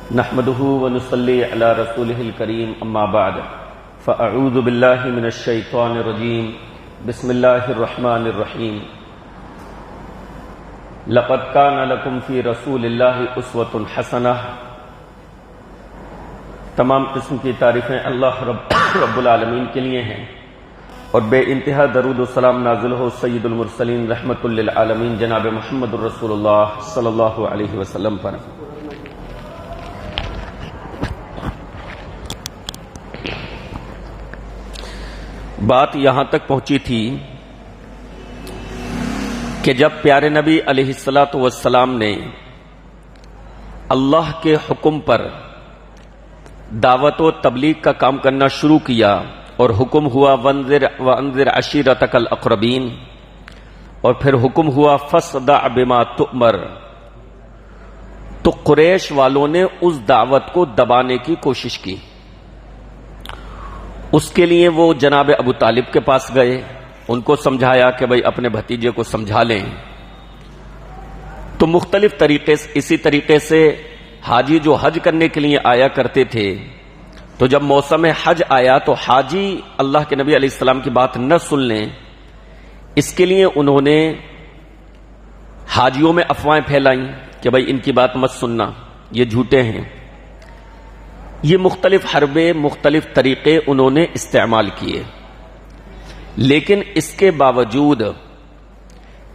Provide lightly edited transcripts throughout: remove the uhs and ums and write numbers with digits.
نحمده ونصلي على رسوله الكريم اما بعد فاعوذ بالله من الشيطان الرجيم بسم الله الرحمن الرحيم لقد كان لكم في رسول الله اسوة حسنة۔ تمام قسم کی تعریفیں اللہ رب العالمین کے لیے ہیں اور بے انتہا درود و سلام نازل ہو سید المرسلین رحمت للعالمین جناب محمد الرسول اللہ صلی اللہ علیہ وسلم پر۔ بات یہاں تک پہنچی تھی کہ جب پیارے نبی علیہ الصلاۃ والسلام نے اللہ کے حکم پر دعوت و تبلیغ کا کام کرنا شروع کیا اور حکم ہوا وانذر عشیرتک الاقربین، اور پھر حکم ہوا فاصدع بما تؤمر، تو قریش والوں نے اس دعوت کو دبانے کی کوشش کی۔ اس کے لیے وہ جناب ابو طالب کے پاس گئے، ان کو سمجھایا کہ بھئی اپنے بھتیجے کو سمجھا لیں۔ تو مختلف طریقے سے اسی طریقے سے حاجی جو حج کرنے کے لیے آیا کرتے تھے، تو جب موسم حج آیا تو حاجی اللہ کے نبی علیہ السلام کی بات نہ سن لیں، اس کے لیے انہوں نے حاجیوں میں افواہیں پھیلائیں کہ بھئی ان کی بات مت سننا، یہ جھوٹے ہیں۔ یہ مختلف حربے مختلف طریقے انہوں نے استعمال کیے، لیکن اس کے باوجود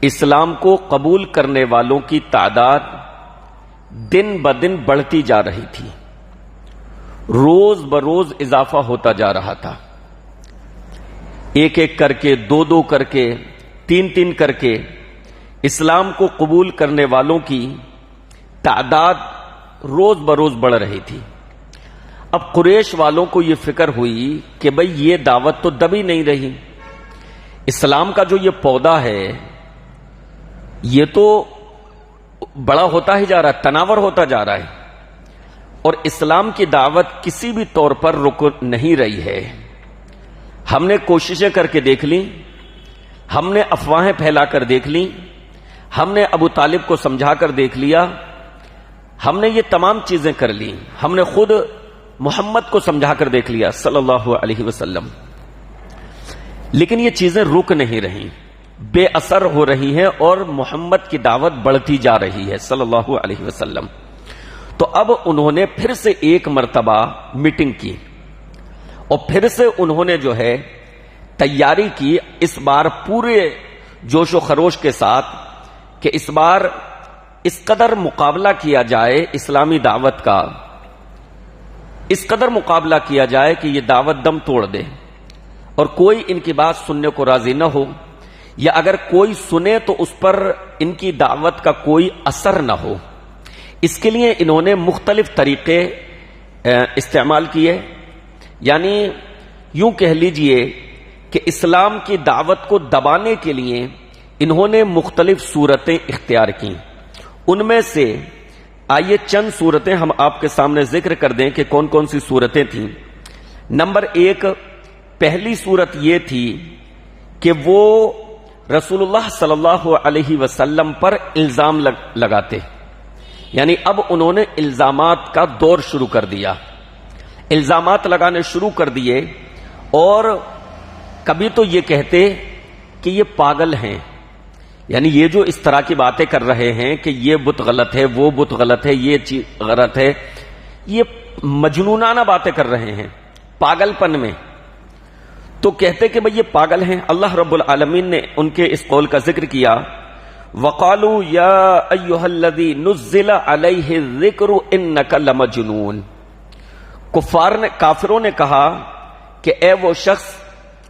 اسلام کو قبول کرنے والوں کی تعداد دن بدن بڑھتی جا رہی تھی، روز بروز اضافہ ہوتا جا رہا تھا۔ ایک ایک کر کے، دو دو کر کے، تین تین کر کے اسلام کو قبول کرنے والوں کی تعداد روز بروز بڑھ رہی تھی۔ اب قریش والوں کو یہ فکر ہوئی کہ بھئی یہ دعوت تو دبی نہیں رہی، اسلام کا جو یہ پودا ہے یہ تو بڑا ہوتا ہی جا رہا ہے، تناور ہوتا جا رہا ہے، اور اسلام کی دعوت کسی بھی طور پر رک نہیں رہی ہے۔ ہم نے کوششیں کر کے دیکھ لی، ہم نے افواہیں پھیلا کر دیکھ لی، ہم نے ابو طالب کو سمجھا کر دیکھ لیا، ہم نے یہ تمام چیزیں کر لی، ہم نے خود محمد کو سمجھا کر دیکھ لیا صلی اللہ علیہ وسلم، لیکن یہ چیزیں رک نہیں رہی، بے اثر ہو رہی ہیں اور محمد کی دعوت بڑھتی جا رہی ہے صلی اللہ علیہ وسلم۔ تو اب انہوں نے پھر سے ایک مرتبہ میٹنگ کی اور پھر سے انہوں نے جو ہے تیاری کی، اس بار پورے جوش و خروش کے ساتھ کہ اس بار اس قدر مقابلہ کیا جائے اسلامی دعوت کا، اس قدر مقابلہ کیا جائے کہ یہ دعوت دم توڑ دے اور کوئی ان کی بات سننے کو راضی نہ ہو، یا اگر کوئی سنے تو اس پر ان کی دعوت کا کوئی اثر نہ ہو۔ اس کے لیے انہوں نے مختلف طریقے استعمال کیے، یعنی یوں کہہ لیجئے کہ اسلام کی دعوت کو دبانے کے لیے انہوں نے مختلف صورتیں اختیار کی۔ ان میں سے آئیے چند صورتیں ہم آپ کے سامنے ذکر کر دیں کہ کون کون سی صورتیں تھیں۔ نمبر ایک، پہلی صورت یہ تھی کہ وہ رسول اللہ صلی اللہ علیہ وسلم پر الزام لگاتے، یعنی اب انہوں نے الزامات کا دور شروع کر دیا، الزامات لگانے شروع کر دیے، اور کبھی تو یہ کہتے کہ یہ پاگل ہیں، یعنی یہ جو اس طرح کی باتیں کر رہے ہیں کہ یہ بت غلط ہے، وہ بت غلط ہے، یہ چیز غلط ہے، یہ مجنونانہ باتیں کر رہے ہیں پاگل پن میں، تو کہتے کہ بھئی یہ پاگل ہیں۔ اللہ رب العالمین نے ان کے اس قول کا ذکر کیا، وَقَالُوا يَا أَيُّهَا الَّذِي نُزِّلَ عَلَيْهِ الذِّكْرُ إِنَّكَ لَمَجْنُونَ، کافروں نے کہا کہ اے وہ شخص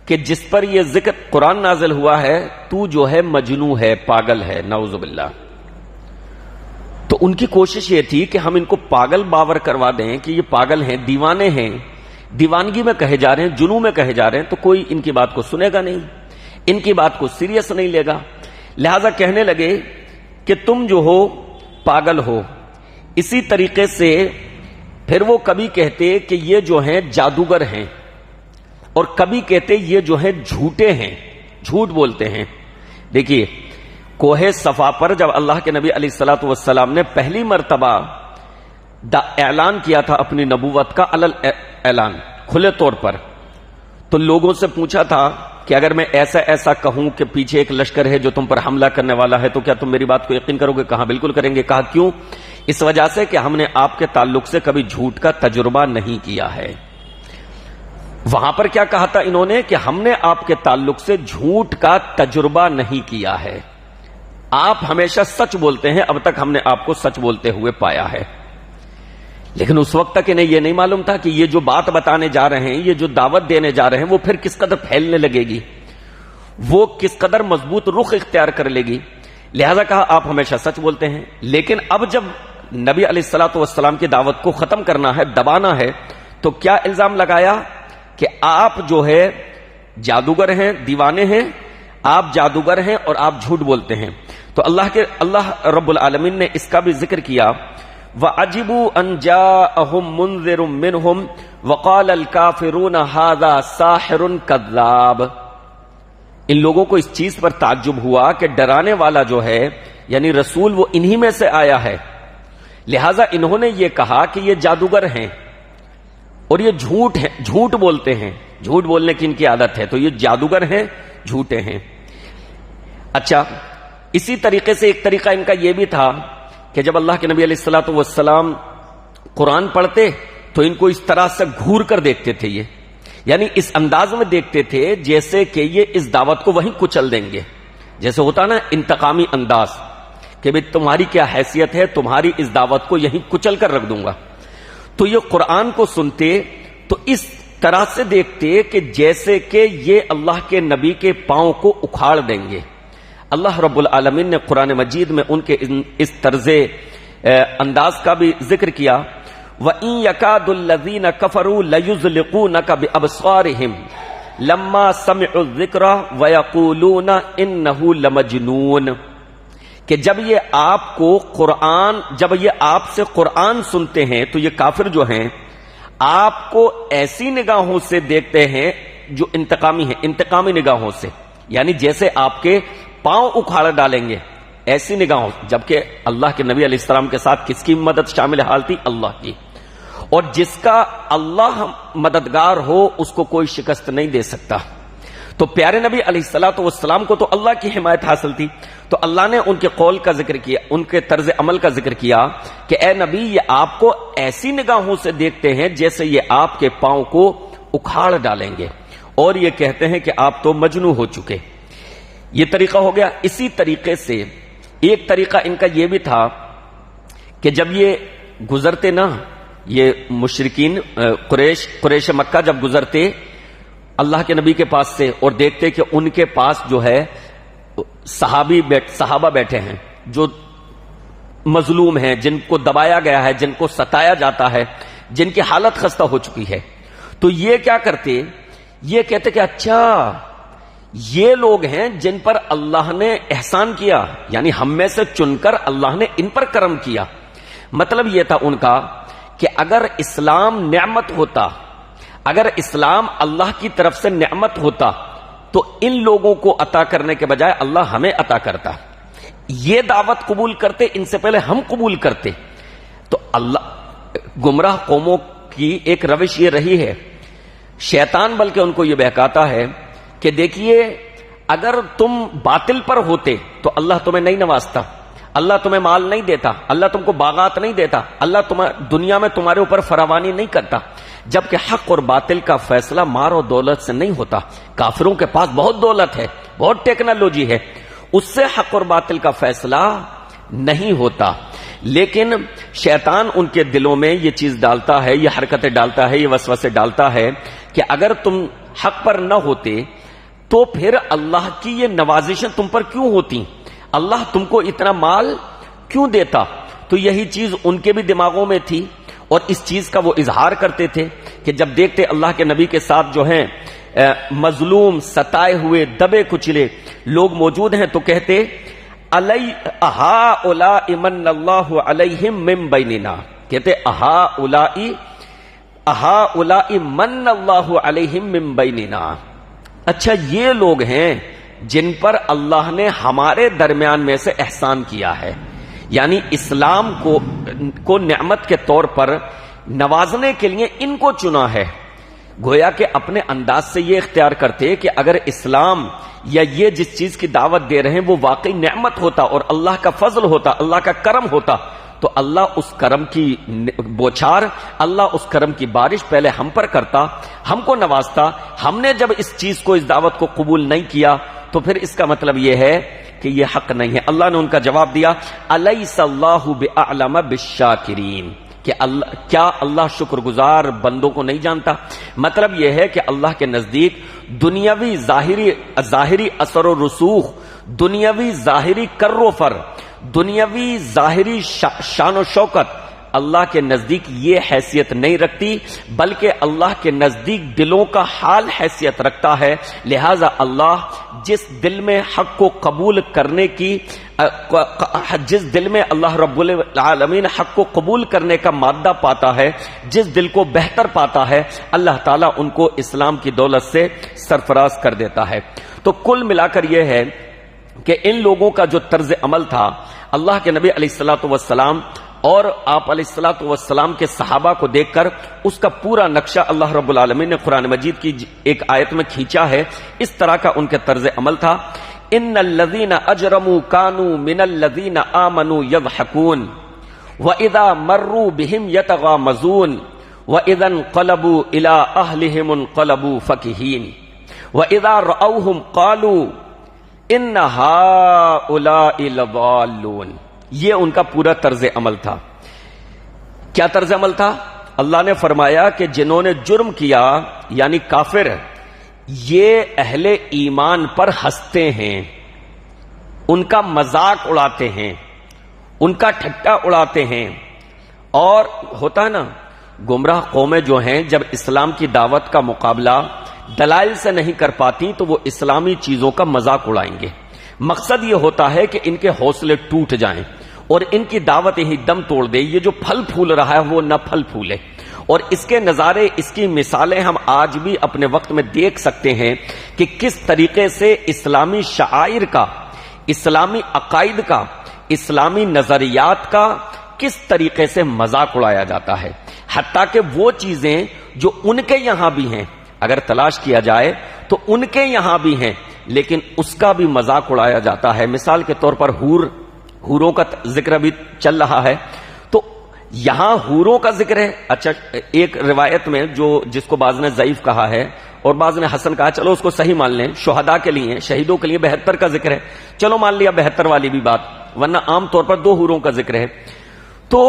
کہ جس پر یہ ذکر قرآن نازل ہوا ہے تو جو ہے مجنون ہے، پاگل ہے، نعوذ باللہ۔ تو ان کی کوشش یہ تھی کہ ہم ان کو پاگل باور کروا دیں کہ یہ پاگل ہیں، دیوانے ہیں، دیوانگی میں کہے جا رہے ہیں، جنوں میں کہے جا رہے ہیں، تو کوئی ان کی بات کو سنے گا نہیں، ان کی بات کو سیریس نہیں لے گا، لہذا کہنے لگے کہ تم جو ہو پاگل ہو۔ اسی طریقے سے پھر وہ کبھی کہتے کہ یہ جو ہیں جادوگر ہیں، اور کبھی کہتے یہ جو ہیں جھوٹے ہیں، جھوٹ بولتے ہیں۔ دیکھیے کوہ صفا پر جب اللہ کے نبی علیہ الصلوۃ والسلام نے پہلی مرتبہ اعلان کیا تھا اپنی نبوت کا علل اعلان کھلے طور پر، تو لوگوں سے پوچھا تھا کہ اگر میں ایسا ایسا کہوں کہ پیچھے ایک لشکر ہے جو تم پر حملہ کرنے والا ہے تو کیا تم میری بات کو یقین کرو گے؟ کہا بالکل کریں گے۔ کہا کیوں؟ اس وجہ سے کہ ہم نے آپ کے تعلق سے کبھی جھوٹ کا تجربہ نہیں کیا ہے۔ وہاں پر کیا کہا تھا انہوں نے کہ ہم نے آپ کے تعلق سے جھوٹ کا تجربہ نہیں کیا ہے، آپ ہمیشہ سچ بولتے ہیں، اب تک ہم نے آپ کو سچ بولتے ہوئے پایا ہے۔ لیکن اس وقت تک انہیں یہ نہیں معلوم تھا کہ یہ جو بات بتانے جا رہے ہیں، یہ جو دعوت دینے جا رہے ہیں، وہ پھر کس قدر پھیلنے لگے گی، وہ کس قدر مضبوط رخ اختیار کر لے گی۔ لہذا کہا آپ ہمیشہ سچ بولتے ہیں، لیکن اب جب نبی علیہ الصلوۃ والسلام کی دعوت کو ختم کرنا ہے، دبانا ہے، تو کیا الزام لگایا کہ آپ جو ہے جادوگر ہیں، دیوانے ہیں، آپ جادوگر ہیں اور آپ جھوٹ بولتے ہیں۔ تو اللہ رب العالمین نے اس کا بھی ذکر کیا، وَعَجِبُوا أَن جَاءَهُم مُنذِرٌ مِّنْهُمْ وَقَالَ الْكَافِرُونَ هَذَا سَاحِرٌ كَذَّابٌ۔ ان لوگوں کو اس چیز پر تعجب ہوا کہ ڈرانے والا جو ہے یعنی رسول وہ انہی میں سے آیا ہے، لہذا انہوں نے یہ کہا کہ یہ جادوگر ہیں اور یہ جھوٹ بولتے ہیں، جھوٹ بولنے کی ان کی عادت ہے، تو یہ جادوگر ہیں، جھوٹے ہیں۔ اچھا، اسی طریقے سے ایک طریقہ ان کا یہ بھی تھا کہ جب اللہ کے نبی علیہ الصلوۃ والسلام قرآن پڑھتے تو ان کو اس طرح سے گھور کر دیکھتے تھے، یہ یعنی اس انداز میں دیکھتے تھے جیسے کہ یہ اس دعوت کو وہیں کچل دیں گے، جیسے ہوتا نا انتقامی انداز کہ بھئی تمہاری کیا حیثیت ہے، تمہاری اس دعوت کو یہیں کچل کر رکھ دوں گا۔ تو یہ قرآن کو سنتے تو اس طرح سے دیکھتے کہ جیسے کہ یہ اللہ کے نبی کے پاؤں کو اکھاڑ دیں گے۔ اللہ رب العالمین نے قرآن مجید میں ان کے اس طرز انداز کا بھی ذکر کیا، وَإِن يَكَادُ الَّذِينَ كَفَرُوا لَيُزْلِقُونَكَ بِأَبْصَارِهِمْ لَمَّا سَمِعُوا الذِّكْرَ وَيَقُولُونَ إِنَّهُ لَمَجْنُونٌ، کہ جب یہ آپ سے قرآن سنتے ہیں تو یہ کافر جو ہیں آپ کو ایسی نگاہوں سے دیکھتے ہیں جو انتقامی نگاہوں سے، یعنی جیسے آپ کے پاؤں اکھاڑ ڈالیں گے ایسی نگاہوں، جبکہ اللہ کے نبی علیہ السلام کے ساتھ کس کی مدد شامل حال تھی؟ اللہ کی، اور جس کا اللہ مددگار ہو اس کو کوئی شکست نہیں دے سکتا۔ تو پیارے نبی علیہ الصلوۃ والسلام کو تو اللہ کی حمایت حاصل تھی، تو اللہ نے ان کے قول کا ذکر کیا، ان کے طرز عمل کا ذکر کیا کہ اے نبی یہ آپ کو ایسی نگاہوں سے دیکھتے ہیں جیسے یہ آپ کے پاؤں کو اکھاڑ ڈالیں گے، اور یہ کہتے ہیں کہ آپ تو مجنوں ہو چکے۔ یہ طریقہ ہو گیا۔ اسی طریقے سے ایک طریقہ ان کا یہ بھی تھا کہ جب یہ گزرتے نا، یہ مشرکین قریش مکہ جب گزرتے اللہ کے نبی کے پاس سے اور دیکھتے کہ ان کے پاس جو ہے صحابہ بیٹھے ہیں جو مظلوم ہیں، جن کو دبایا گیا ہے، جن کو ستایا جاتا ہے، جن کی حالت خستہ ہو چکی ہے، تو یہ کیا کرتے؟ یہ کہتے کہ اچھا یہ لوگ ہیں جن پر اللہ نے احسان کیا، یعنی ہم میں سے چن کر اللہ نے ان پر کرم کیا۔ مطلب یہ تھا ان کا کہ اگر اسلام نعمت ہوتا، اگر اسلام اللہ کی طرف سے نعمت ہوتا تو ان لوگوں کو عطا کرنے کے بجائے اللہ ہمیں عطا کرتا، یہ دعوت قبول کرتے، ان سے پہلے ہم قبول کرتے۔ تو اللہ گمراہ قوموں کی ایک روش یہ رہی ہے، شیطان بلکہ ان کو یہ بہکاتا ہے کہ دیکھیے اگر تم باطل پر ہوتے تو اللہ تمہیں نہیں نوازتا، اللہ تمہیں مال نہیں دیتا، اللہ تم کو باغات نہیں دیتا، اللہ دنیا میں تمہارے اوپر فراوانی نہیں کرتا، جبکہ حق اور باطل کا فیصلہ مال اور دولت سے نہیں ہوتا۔ کافروں کے پاس بہت دولت ہے، بہت ٹیکنالوجی ہے، اس سے حق اور باطل کا فیصلہ نہیں ہوتا، لیکن شیطان ان کے دلوں میں یہ چیز ڈالتا ہے، یہ حرکتیں ڈالتا ہے، یہ وسوسے ڈالتا ہے کہ اگر تم حق پر نہ ہوتے تو پھر اللہ کی یہ نوازشیں تم پر کیوں ہوتی، اللہ تم کو اتنا مال کیوں دیتا۔ تو یہی چیز ان کے بھی دماغوں میں تھی، اور اس چیز کا وہ اظہار کرتے تھے کہ جب دیکھتے اللہ کے نبی کے ساتھ جو ہیں مظلوم، ستائے ہوئے، دبے کچلے لوگ موجود ہیں تو کہتے اہؤلاء من اللہ علیہم من بیننا، کہتے اہؤلاء من اللہ علیہم من بیننا، اچھا یہ لوگ ہیں جن پر اللہ نے ہمارے درمیان میں سے احسان کیا ہے، یعنی اسلام کو نعمت کے طور پر نوازنے کے لیے ان کو چنا ہے. گویا کہ اپنے انداز سے یہ اختیار کرتے کہ اگر اسلام یا یہ جس چیز کی دعوت دے رہے ہیں وہ واقعی نعمت ہوتا اور اللہ کا فضل ہوتا، اللہ کا کرم ہوتا، تو اللہ اس کرم کی بوچھار، اللہ اس کرم کی بارش پہلے ہم پر کرتا، ہم کو نوازتا. ہم نے جب اس چیز کو، اس دعوت کو قبول نہیں کیا تو پھر اس کا مطلب یہ ہے کہ یہ حق نہیں ہے. اللہ نے ان کا جواب دیا الیس اللہ باعلم بالشاکرین، کہ کیا اللہ شکر گزار بندوں کو نہیں جانتا؟ مطلب یہ ہے کہ اللہ کے نزدیک دنیاوی ظاہری اثر و رسوخ، دنیاوی ظاہری کر و فر، دنیاوی ظاہری شان و شوکت اللہ کے نزدیک یہ حیثیت نہیں رکھتی، بلکہ اللہ کے نزدیک دلوں کا حال حیثیت رکھتا ہے. لہذا اللہ جس دل میں حق کو قبول کرنے کی، جس دل میں اللہ رب العالمین حق کو قبول کرنے کا مادہ پاتا ہے، جس دل کو بہتر پاتا ہے، اللہ تعالیٰ ان کو اسلام کی دولت سے سرفراز کر دیتا ہے. تو کل ملا کر یہ ہے کہ ان لوگوں کا جو طرز عمل تھا، اللہ کے نبی علیہ الصلوۃ والسلام اور آپ علیہ الصلوۃ والسلام کے صحابہ کو دیکھ کر اس کا پورا نقشہ اللہ رب العالمین نے قرآن مجید کی ایک آیت میں کھینچا ہے. اس طرح کا ان کے طرز عمل تھا. ان الذین اجرموا كانوا من الذین آمنوا يضحكون واذا مروا بهم يتغامزون واذا انقلبوا الى اهلهم انقلبوا فكهين واذا رأوهم قالوا ان هؤلاء لضالون. یہ ان کا پورا طرز عمل تھا. کیا طرز عمل تھا؟ اللہ نے فرمایا کہ جنہوں نے جرم کیا یعنی کافر، یہ اہل ایمان پر ہنستے ہیں، ان کا مذاق اڑاتے ہیں، ان کا ٹھٹا اڑاتے ہیں. اور ہوتا ہے نا، گمراہ قومیں جو ہیں جب اسلام کی دعوت کا مقابلہ دلائل سے نہیں کر پاتی تو وہ اسلامی چیزوں کا مذاق اڑائیں گے. مقصد یہ ہوتا ہے کہ ان کے حوصلے ٹوٹ جائیں اور ان کی دعوت ہی دم توڑ دے. یہ جو پھل پھول رہا ہے وہ نہ پھل پھولے. اور اس کے نظارے، اس کی مثالیں ہم آج بھی اپنے وقت میں دیکھ سکتے ہیں کہ کس طریقے سے اسلامی شعائر کا، اسلامی عقائد کا، اسلامی نظریات کا کس طریقے سے مذاق اڑایا جاتا ہے. حتیٰ کہ وہ چیزیں جو ان کے یہاں بھی ہیں، اگر تلاش کیا جائے تو ان کے یہاں بھی ہیں، لیکن اس کا بھی مذاق اڑایا جاتا ہے. مثال کے طور پر حوروں کا ذکر ابھی چل رہا ہے، تو یہاں حوروں کا ذکر ہے. اچھا، ایک روایت میں جس کو بعض نے ضعیف کہا ہے اور بعض نے حسن کہا، چلو اس کو صحیح مان لیں. شہداء کے لیے، شہیدوں کے لیے 72 کا ذکر ہے، چلو مان لیا 72 والی بھی بات، ورنہ عام طور پر 2 حوروں کا ذکر ہے. تو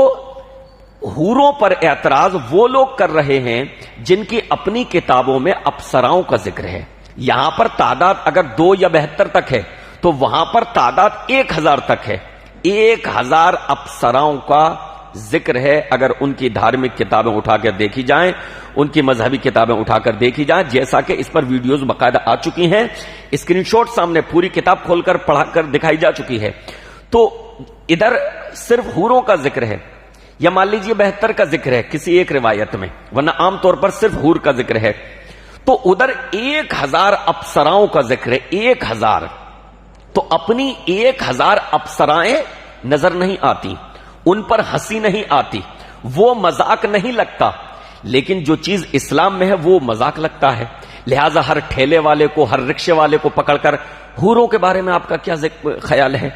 حوروں پر اعتراض وہ لوگ کر رہے ہیں جن کی اپنی کتابوں میں اپسراؤں کا ذکر ہے. یہاں پر تعداد اگر 2 یا 72 تک ہے تو وہاں پر تعداد 1000 تک ہے. 1000 اپسراؤں کا ذکر ہے. اگر ان کی دھارمک کتابیں اٹھا کر دیکھی جائیں، ان کی مذہبی کتابیں اٹھا کر دیکھی جائیں، جیسا کہ اس پر ویڈیوز باقاعدہ آ چکی ہیں، اسکرین شاٹ سامنے پوری کتاب کھول کر پڑھا کر دکھائی جا چکی ہے. تو ادھر صرف حوروں کا ذکر ہے، یا مان لیجیے 72 کا ذکر ہے کسی ایک روایت میں، ورنہ عام طور پر صرف حور کا ذکر ہے. تو ادھر 1000 اپسراؤں کا ذکر ہے. 1000. تو اپنی 1000 اپسرائیں نظر نہیں آتی، ان پر ہنسی نہیں آتی، وہ مذاق نہیں لگتا. لیکن جو چیز اسلام میں ہے وہ مذاق لگتا ہے. لہذا ہر ٹھیلے والے کو، ہر رکشے والے کو پکڑ کر حوروں کے بارے میں آپ کا کیا خیال ہے،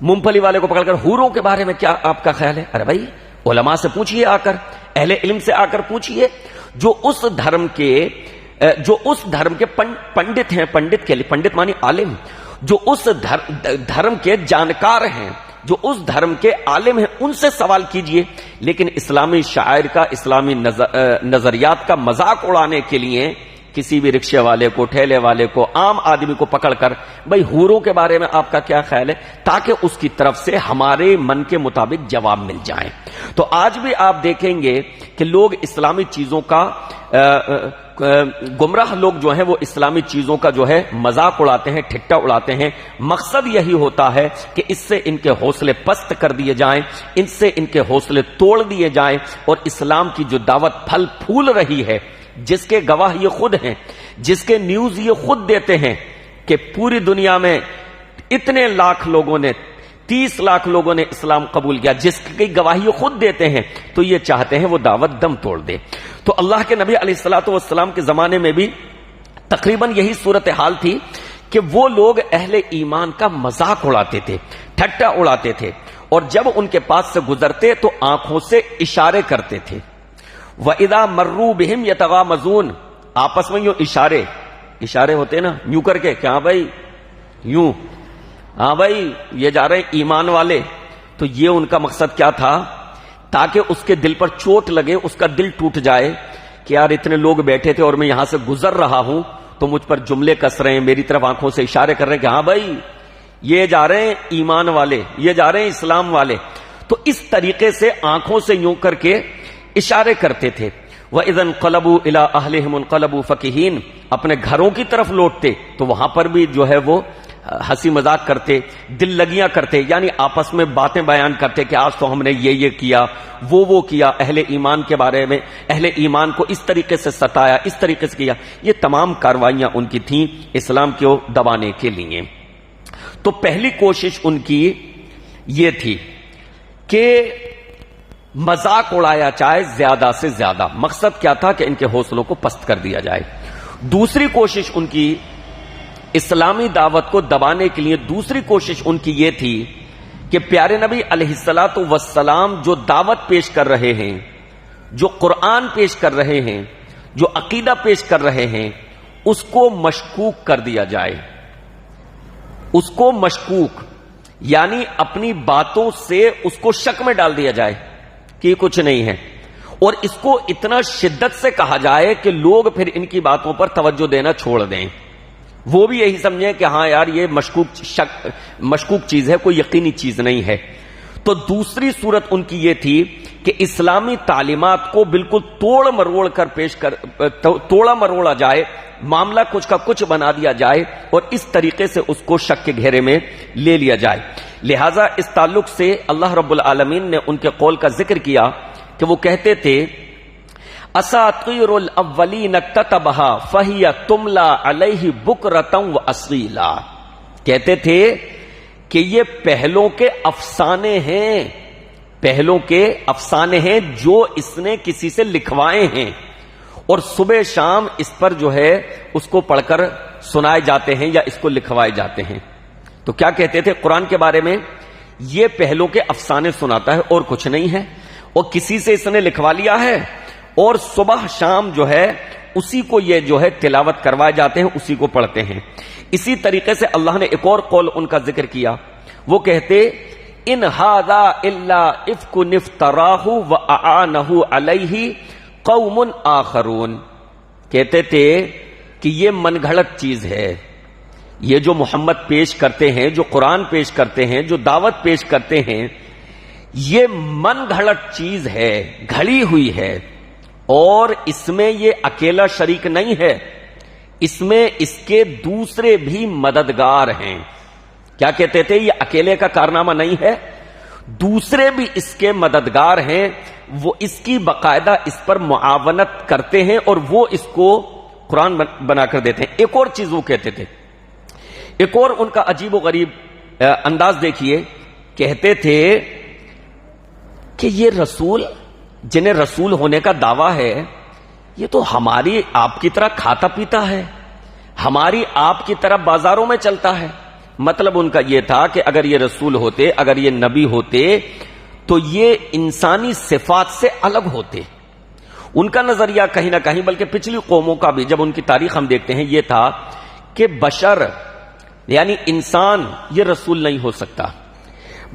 مونگ پھلی والے کو پکڑ کر حوروں کے بارے میں کیا آپ کا خیال ہے؟ ارے بھائی، علماء سے پوچھئے، آ کر اہل علم سے آ کر پوچھئے، جو اس دھرم کے پنڈت ہیں. پنڈت کے لیے، پنڈت مانی عالم، جو اس دھرم کے جانکار ہیں، جو اس دھرم کے عالم ہیں، ان سے سوال کیجئے. لیکن اسلامی شاعر کا، اسلامی نظریات کا مذاق اڑانے کے لیے کسی بھی رکشے والے کو، ٹھیلے والے کو، عام آدمی کو پکڑ کر بھائی حوروں کے بارے میں آپ کا کیا خیال ہے، تاکہ اس کی طرف سے ہمارے من کے مطابق جواب مل جائے. تو آج بھی آپ دیکھیں گے کہ لوگ اسلامی چیزوں کا، گمراہ لوگ جو ہیں وہ اسلامی چیزوں کا جو ہے مذاق اڑاتے ہیں، ٹھٹا اڑاتے ہیں. مقصد یہی ہوتا ہے کہ اس سے ان کے حوصلے پست کر دیے جائیں، ان سے ان کے حوصلے توڑ دیے جائیں، اور اسلام کی جو دعوت پھل پھول رہی ہے، جس کے گواہ یہ خود ہیں، جس کے نیوز یہ خود دیتے ہیں کہ پوری دنیا میں اتنے لاکھ لوگوں نے 30 لاکھ لوگوں نے اسلام قبول کیا، جس کی گواہی خود دیتے ہیں، تو یہ چاہتے ہیں وہ دعوت دم توڑ دے۔ تو اللہ کے نبی علیہ الصلوۃ والسلام کے زمانے میں بھی تقریباً یہی صورتحال تھی کہ وہ لوگ اہل ایمان کا مذاق اڑاتے تھے، ٹھٹا اڑاتے تھے، اور جب ان کے پاس سے گزرتے تو آنکھوں سے اشارے کرتے تھے۔ وَإِذَا مَرُّوا بِهِمْ يَتَغَامَزُونَ، آپس میں یوں اشارے ہوتے نا، یوں کر کے کہ ہاں بھائی یوں، ہاں بھائی یہ جا رہے ہیں ایمان والے۔ تو یہ ان کا مقصد کیا تھا؟ تاکہ اس کے دل پر چوٹ لگے، اس کا دل ٹوٹ جائے کہ یار اتنے لوگ بیٹھے تھے اور میں یہاں سے گزر رہا ہوں تو مجھ پر جملے کس رہے ہیں، میری طرف آنکھوں سے اشارے کر رہے ہیں کہ ہاں بھائی یہ جا رہے ہیں ایمان والے، یہ جا رہے ہیں اسلام والے۔ تو اس طریقے سے آنکھوں سے یوں کر کے اشارے کرتے تھے۔ وَإِذَا انْقَلَبُوا إِلَىٰ أَهْلِهِمُ انْقَلَبُوا فَكِهِينَ، اپنے گھروں کی طرف لوٹتے تو وہاں پر بھی جو ہے وہ ہنسی مذاق کرتے، دل لگیاں کرتے، یعنی آپس میں باتیں بیان کرتے کہ آج تو ہم نے یہ کیا، وہ کیا، اہل ایمان کے بارے میں، اہل ایمان کو اس طریقے سے ستایا، اس طریقے سے کیا۔ یہ تمام کاروائیاں ان کی تھیں اسلام کو دبانے کے لیے۔ تو پہلی کوشش ان کی یہ تھی کہ مذاق اڑایا جائے زیادہ سے زیادہ۔ مقصد کیا تھا؟ کہ ان کے حوصلوں کو پست کر دیا جائے۔ دوسری کوشش ان کی اسلامی دعوت کو دبانے کے لیے، دوسری کوشش ان کی یہ تھی کہ پیارے نبی علیہ الصلوۃ والسلام جو دعوت پیش کر رہے ہیں، جو قرآن پیش کر رہے ہیں، جو عقیدہ پیش کر رہے ہیں، اس کو مشکوک کر دیا جائے۔ اس کو مشکوک یعنی اپنی باتوں سے اس کو شک میں ڈال دیا جائے کہ یہ کچھ نہیں ہے، اور اس کو اتنا شدت سے کہا جائے کہ لوگ پھر ان کی باتوں پر توجہ دینا چھوڑ دیں، وہ بھی یہی سمجھیں کہ ہاں یار یہ مشکوک چیز ہے، کوئی یقینی چیز نہیں ہے۔ تو دوسری صورت ان کی یہ تھی کہ اسلامی تعلیمات کو بالکل توڑا مروڑا جائے، معاملہ کچھ کا کچھ بنا دیا جائے، اور اس طریقے سے اس کو شک کے گھیرے میں لے لیا جائے۔ لہٰذا اس تعلق سے اللہ رب العالمین نے ان کے قول کا ذکر کیا کہ وہ کہتے تھے اساطیر الاولین کتبها فہی تملا علیہ بکرۃ واصیلا، کہتے تھے کہ یہ پہلوں کے افسانے ہیں، پہلوں کے افسانے ہیں جو اس نے کسی سے لکھوائے ہیں، اور صبح شام اس پر جو ہے اس کو پڑھ کر سنائے جاتے ہیں یا اس کو لکھوائے جاتے ہیں۔ تو کیا کہتے تھے قرآن کے بارے میں؟ یہ پہلوں کے افسانے سناتا ہے اور کچھ نہیں ہے، اور کسی سے اس نے لکھوا لیا ہے، اور صبح شام جو ہے اسی کو یہ جو ہے تلاوت کروائے جاتے ہیں، اسی کو پڑھتے ہیں۔ اسی طریقے سے اللہ نے ایک اور قول ان کا ذکر کیا، وہ کہتے ان ھذا الا افک افتراہ واعانہ علیہ قوم آخرون، کہتے تھے کہ یہ من گھڑت چیز ہے، یہ جو محمد پیش کرتے ہیں، جو قرآن پیش کرتے ہیں، جو دعوت پیش کرتے ہیں، یہ من گھڑت چیز ہے، گھڑی ہوئی ہے، اور اس میں یہ اکیلا شریک نہیں ہے، اس میں اس کے دوسرے بھی مددگار ہیں۔ کیا کہتے تھے؟ یہ اکیلے کا کارنامہ نہیں ہے، دوسرے بھی اس کے مددگار ہیں، وہ اس کی باقاعدہ اس پر معاونت کرتے ہیں، اور وہ اس کو قرآن بنا کر دیتے ہیں۔ ایک اور چیز وہ کہتے تھے، ایک اور ان کا عجیب و غریب انداز دیکھیے، کہتے تھے کہ یہ رسول جنہیں رسول ہونے کا دعویٰ ہے، یہ تو ہماری آپ کی طرح کھاتا پیتا ہے، ہماری آپ کی طرح بازاروں میں چلتا ہے۔ مطلب ان کا یہ تھا کہ اگر یہ رسول ہوتے، اگر یہ نبی ہوتے، تو یہ انسانی صفات سے الگ ہوتے۔ ان کا نظریہ کہیں نہ کہیں، بلکہ پچھلی قوموں کا بھی جب ان کی تاریخ ہم دیکھتے ہیں، یہ تھا کہ بشر یعنی انسان یہ رسول نہیں ہو سکتا۔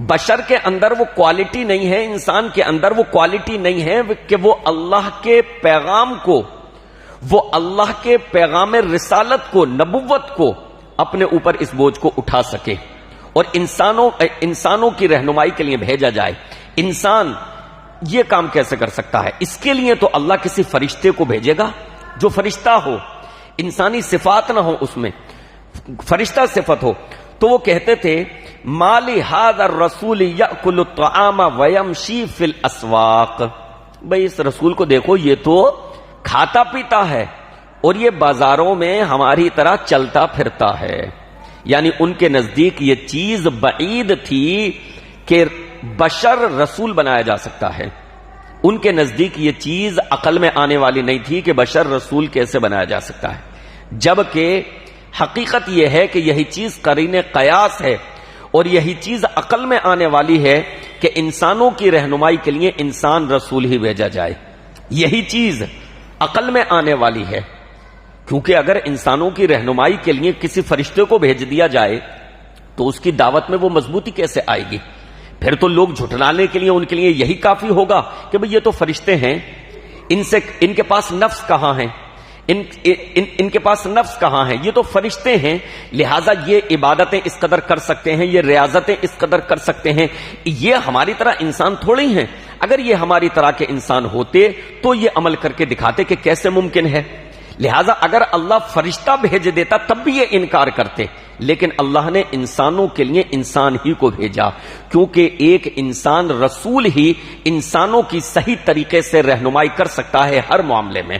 بشر کے اندر وہ کوالٹی نہیں ہے، انسان کے اندر وہ کوالٹی نہیں ہے کہ وہ اللہ کے پیغام کو، وہ اللہ کے پیغام رسالت کو، نبوت کو اپنے اوپر اس بوجھ کو اٹھا سکے اور انسانوں کی رہنمائی کے لیے بھیجا جائے۔ انسان یہ کام کیسے کر سکتا ہے؟ اس کے لیے تو اللہ کسی فرشتے کو بھیجے گا جو فرشتہ ہو، انسانی صفات نہ ہو، اس میں فرشتہ صفت ہو۔ تو وہ کہتے تھے مالی ھذا الرسول یأکل الطعام ویمشی فی الاسواق، بھئی اس رسول کو دیکھو، یہ تو کھاتا پیتا ہے اور یہ بازاروں میں ہماری طرح چلتا پھرتا ہے، یعنی ان کے نزدیک یہ چیز بعید تھی کہ بشر رسول بنایا جا سکتا ہے. ان کے نزدیک یہ چیز عقل میں آنے والی نہیں تھی کہ بشر رسول کیسے بنایا جا سکتا ہے، جبکہ حقیقت یہ ہے کہ یہی چیز قرین قیاس ہے اور یہی چیز عقل میں آنے والی ہے کہ انسانوں کی رہنمائی کے لیے انسان رسول ہی بھیجا جائے. یہی چیز عقل میں آنے والی ہے، کیونکہ اگر انسانوں کی رہنمائی کے لیے کسی فرشتے کو بھیج دیا جائے تو اس کی دعوت میں وہ مضبوطی کیسے آئے گی؟ پھر تو لوگ جھٹلانے کے لیے ان کے لیے یہی کافی ہوگا کہ بھئی یہ تو فرشتے ہیں، ان کے پاس نفس کہاں ہے، ان کے پاس نفس کہاں ہے، یہ تو فرشتے ہیں، لہٰذا یہ عبادتیں اس قدر کر سکتے ہیں، یہ ریاضتیں اس قدر کر سکتے ہیں، یہ ہماری طرح انسان تھوڑی ہیں. اگر یہ ہماری طرح کے انسان ہوتے تو یہ عمل کر کے دکھاتے کہ کیسے ممکن ہے. لہٰذا اگر اللہ فرشتہ بھیج دیتا تب بھی یہ انکار کرتے، لیکن اللہ نے انسانوں کے لیے انسان ہی کو بھیجا، کیونکہ ایک انسان رسول ہی انسانوں کی صحیح طریقے سے رہنمائی کر سکتا ہے ہر معاملے میں،